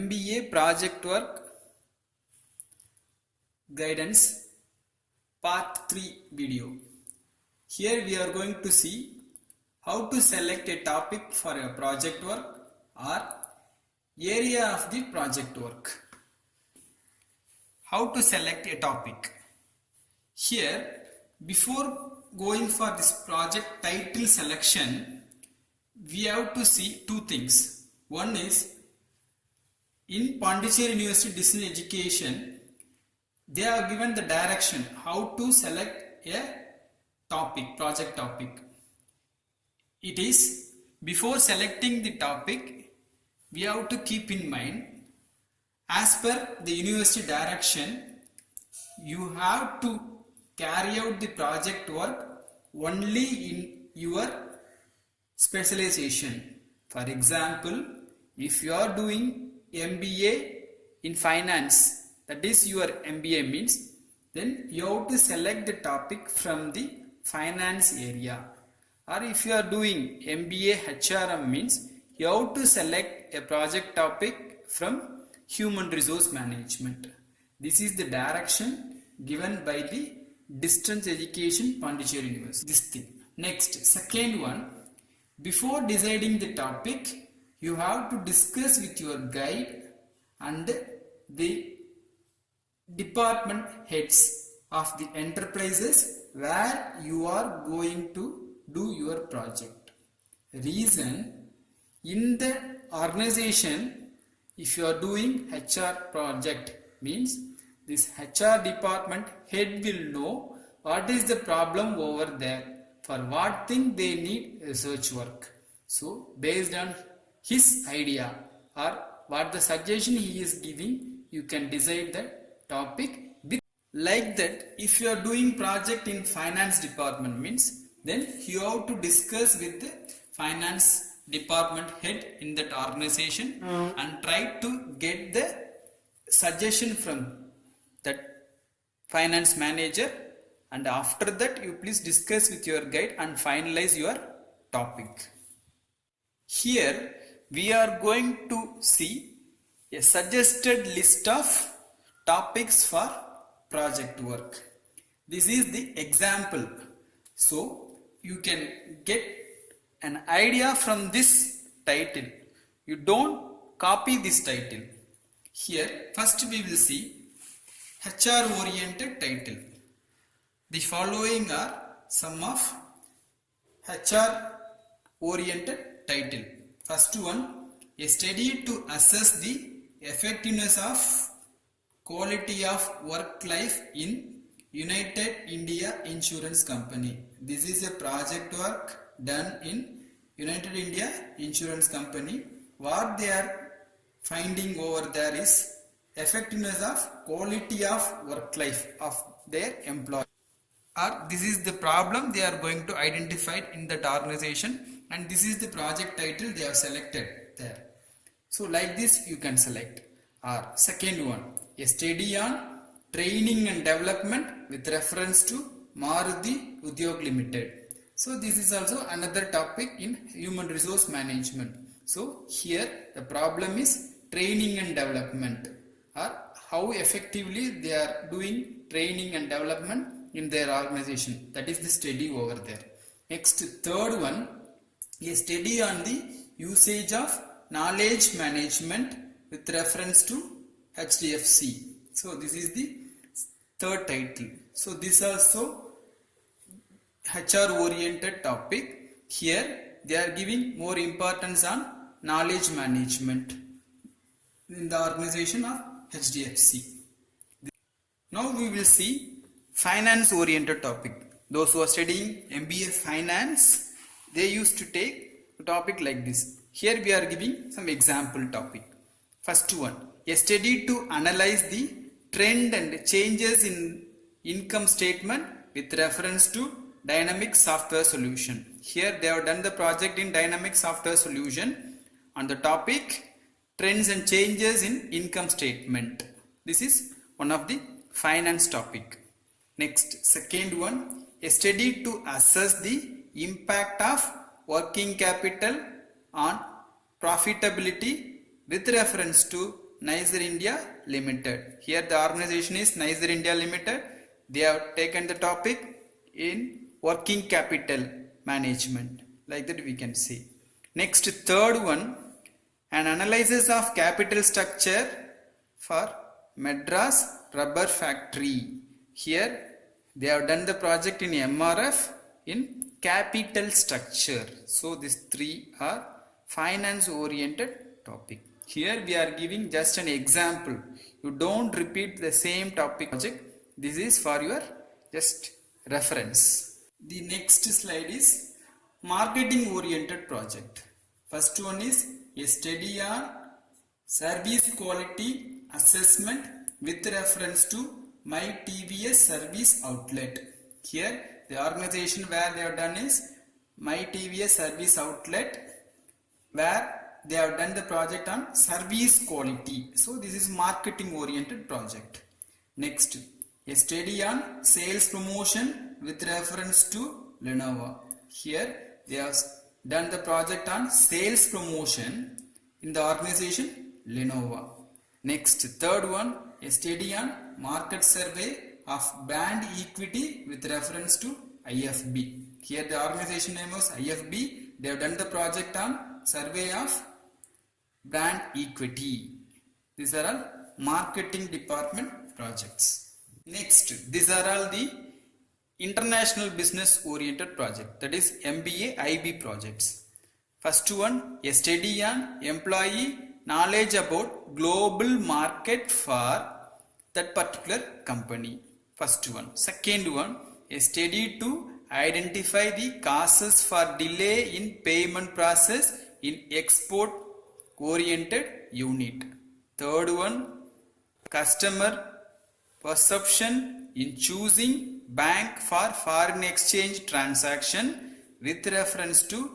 MBA project work guidance part 3 video. Here we are going to see how to select a topic for a project work or area of the project work. How to select a topic. Here, before going for this project title selection, we have to see two things. One is, in Pondicherry University Distance Education, they have given the direction how to select a topic, project topic. It is, before selecting the topic, we have to keep in mind, as per the university direction, you have to carry out the project work only in your specialization. For example, if you are doing MBA in finance, that is your MBA means, then you have to select the topic from the finance area. Or if you are doing MBA HRM means, you have to select a project topic from human resource management. This is the direction given by the distance education Pondicherry University. This thing. Next, second one, before deciding the topic, you have to discuss with your guide and the department heads of the enterprises where you are going to do your project. Reason, in the organization, if you are doing HR project, means this HR department head will know what is the problem over there, for what thing they need research work. So based on his idea or what the suggestion he is giving, you can decide the topic. Like that, if you are doing project in finance department means, then you have to discuss with the finance department head in that organization and try to get the suggestion from that finance manager, and after that you please discuss with your guide and finalize your topic. Here we are going to see a suggested list of topics for project work. This is the example. So you can get an idea from this title. You don't copy this title. Here first we will see HR oriented title. The following are some of HR oriented title. First one, a study to assess the effectiveness of quality of work life in United India Insurance Company. This is a project work done in United India Insurance Company. What they are finding over there is effectiveness of quality of work life of their employee. Or this is the problem they are going to identify in that organization, and this is the project title they have selected there. So like this you can select. Or second one, a study on training and development with reference to Maruti Udyog Limited. So this is also another topic in human resource management. So here the problem is training and development, or how effectively they are doing training and development in their organization. That is the study over there. Next, third one, a study on the usage of knowledge management with reference to HDFC. So this is the third title. So this also HR oriented topic. Here they are giving more importance on knowledge management in the organization of HDFC. Now we will see finance oriented topic. Those who are studying MBA finance, they used to take a topic like this. Here we are giving some example topic. First one, a study to analyze the trend and changes in income statement with reference to dynamic software solution. Here they have done the project in dynamic software solution on the topic trends and changes in income statement. This is one of the finance topic. Next, second one, a study to assess the impact of working capital on profitability with reference to Nizer India Limited. Here the organization is Nizer India Limited. They have taken the topic in working capital management. Like that we can see. Next, third one, an analysis of capital structure for Madras Rubber Factory. Here they have done the project in MRF in capital structure. So these three are finance oriented topic. Here we are giving just an example. You don't repeat the same topic project. This is for your just reference. The next slide is marketing oriented project. First one is a study on service quality assessment with reference to My TVS service outlet. Here the organization where they have done is My TVS service outlet, where they have done the project on service quality. So this is marketing oriented project. Next, a study on sales promotion with reference to Lenovo. Here they have done the project on sales promotion in the organization Lenovo. Next, third one, a study on market survey of brand equity with reference to IFB. Here the organization name was IFB. They have done the project on survey of brand equity. These are all marketing department projects. Next, these are all the international business oriented project, that is MBA IB projects. First one, a study on employee knowledge about global market for that particular company. First one. Second one, a study to identify the causes for delay in payment process in export oriented unit. Third one, customer perception in choosing bank for foreign exchange transaction with reference to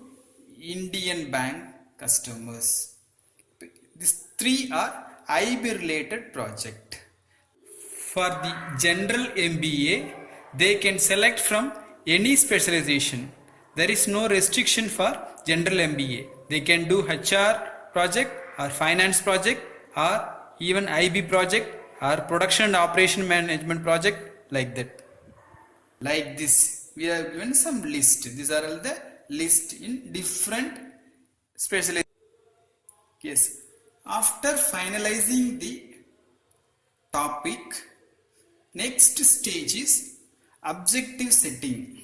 Indian bank customers. These three are IB related project. For the general MBA, they can select from any specialization. There is no restriction for general MBA. They can do HR project or finance project or even IB project or production and operation management project, like that. Like this, we have given some list. These are all the list in different specializations. Yes. After finalizing the topic, next stage is objective setting.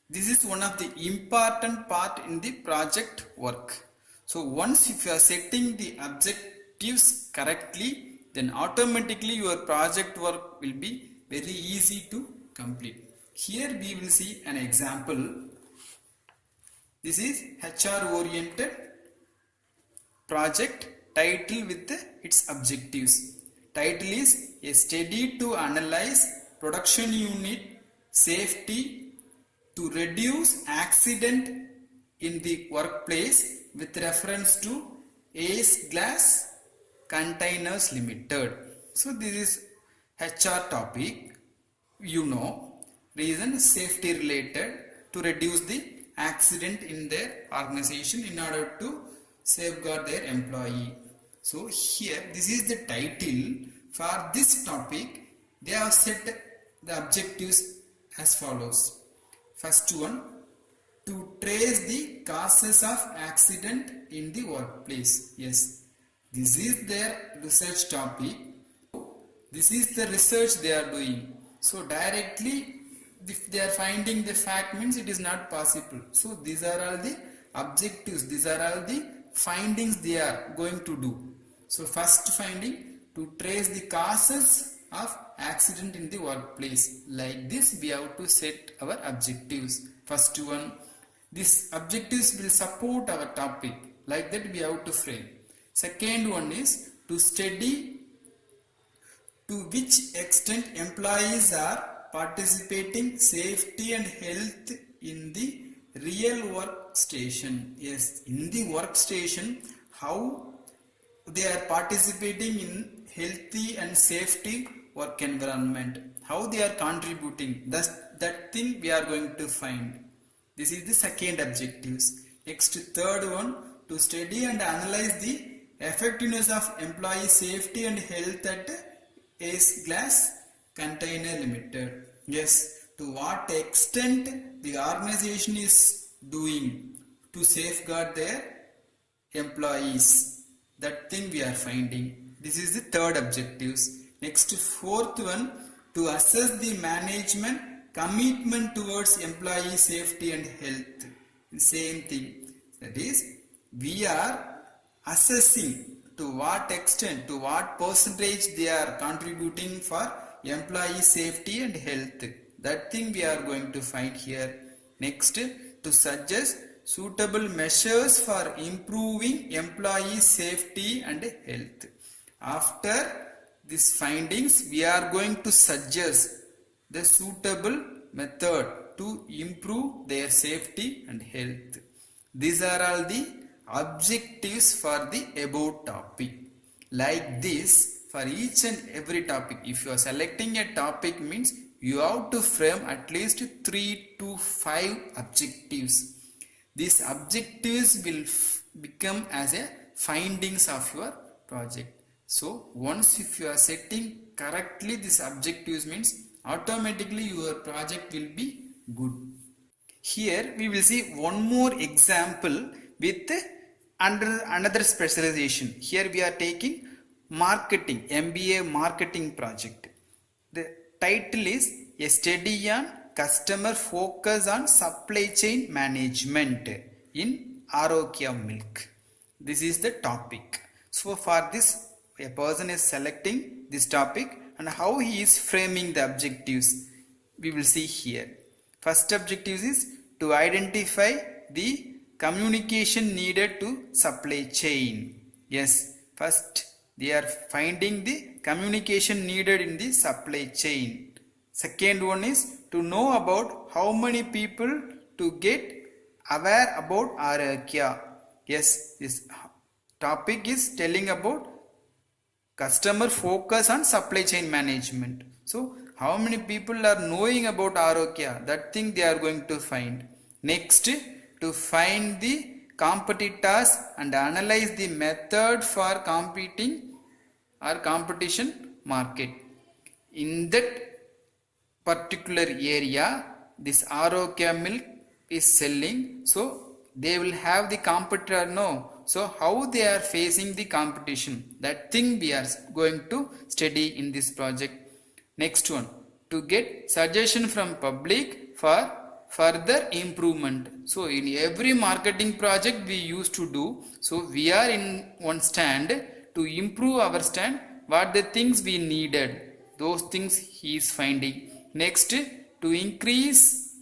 This is one of the important part in the project work. So once if you are setting the objectives correctly, then automatically your project work will be very easy to complete. Here we will see an example. This is HR oriented project title with its objectives. Title is a study to analyze production unit safety to reduce accident in the workplace with reference to Ace Glass Containers Limited. So this is HR topic. You know, reason safety related to reduce the accident in their organization in order to safeguard their employee. So here this is the title for this topic. They have set the objectives as follows. First one, to trace the causes of accident in the workplace. Yes, this is their research topic. This is the research they are doing. So directly if they are finding the fact means it is not possible. So these are all the objectives. These are all the findings they are going to do. So first finding, to trace the causes of accident in the workplace. Like this we have to set our objectives. First one, these objectives will support our topic. Like that we have to frame. Second one is to study to which extent employees are participating safety and health in the real workstation. Yes, in the workstation, how they are participating in healthy and safety work environment, how they are contributing. That thing we are going to find. This is the second objectives. Next, third one, to study and analyze the Effectiveness of employee safety and health at Ace Glass Container Limited. Yes, to what extent the organization is doing to safeguard their employees. That thing we are finding. This is the third objectives. Next, fourth one, to assess the management commitment towards employee safety and health. Same thing. That is, we are assessing to what extent, to what percentage they are contributing for employee safety and health. That thing we are going to find here. Next, to suggest suitable measures for improving employee safety and health. After these findings, we are going to suggest the suitable method to improve their safety and health. These are all the objectives for the above topic. Like this, for each and every topic, if you are selecting a topic, means you have to frame at least 3 to 5 objectives. These objectives will become as a findings of your project. So once if you are setting correctly these objectives, means automatically your project will be good. Here we will see one more example with under another specialization. Here we are taking marketing, MBA marketing project. The title is A Study on Customer Focus on Supply Chain Management in Arokya Milk. This is the topic. So for this, a person is selecting this topic and how he is framing the objectives. We will see here. First objective is to identify the communication needed to supply chain. Yes, first they are finding the communication needed in the supply chain. Second one is to know about how many people to get aware about Arokya. Yes, this topic is telling about customer focus on supply chain management. So how many people are knowing about Arokya? That thing they are going to find. Next, to find the competitors and analyze the method for competing or competition market. In that particular area, this Arokya milk is selling, so they will have the competitor know. So how they are facing the competition, that thing we are going to study in this project. Next one, to get suggestion from public for further improvement. So in every marketing project we used to do, so we are in one stand to improve our stand, what the things we needed, those things he is finding. Next, to increase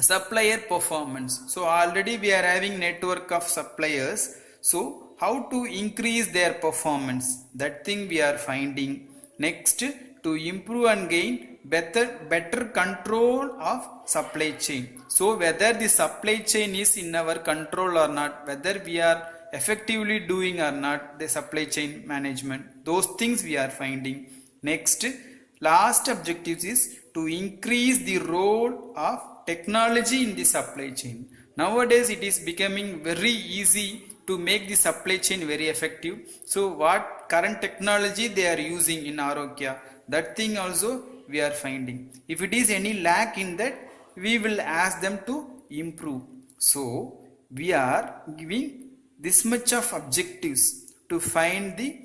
supplier performance. So already we are having network of suppliers, so how to increase their performance, that thing we are finding. Next, to improve and gain better control of supply chain. So whether the supply chain is in our control or not, whether we are effectively doing or not the supply chain management, those things we are finding. Next, last objective is to increase the role of technology in the supply chain. Nowadays it is becoming very easy to make the supply chain very effective. So what current technology they are using in Arokya, that thing also we are finding. If it is any lack in that, we will ask them to improve. So we are giving this much of objectives to find the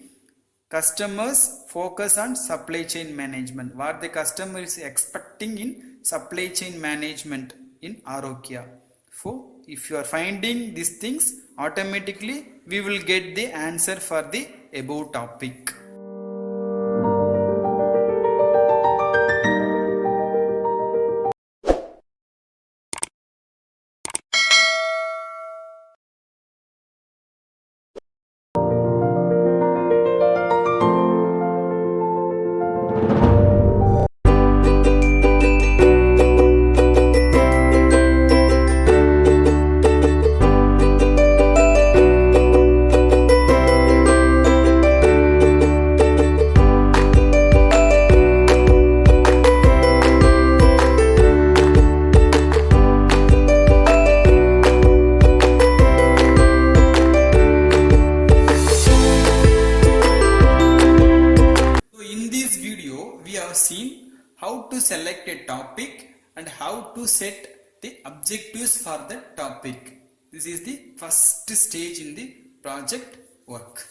customers focus on supply chain management, what the customer is expecting in supply chain management in Arokya. So if you are finding these things, automatically we will get the answer for the above topic. select a topic and how to set the objectives for the topic. This is the first stage in the project work.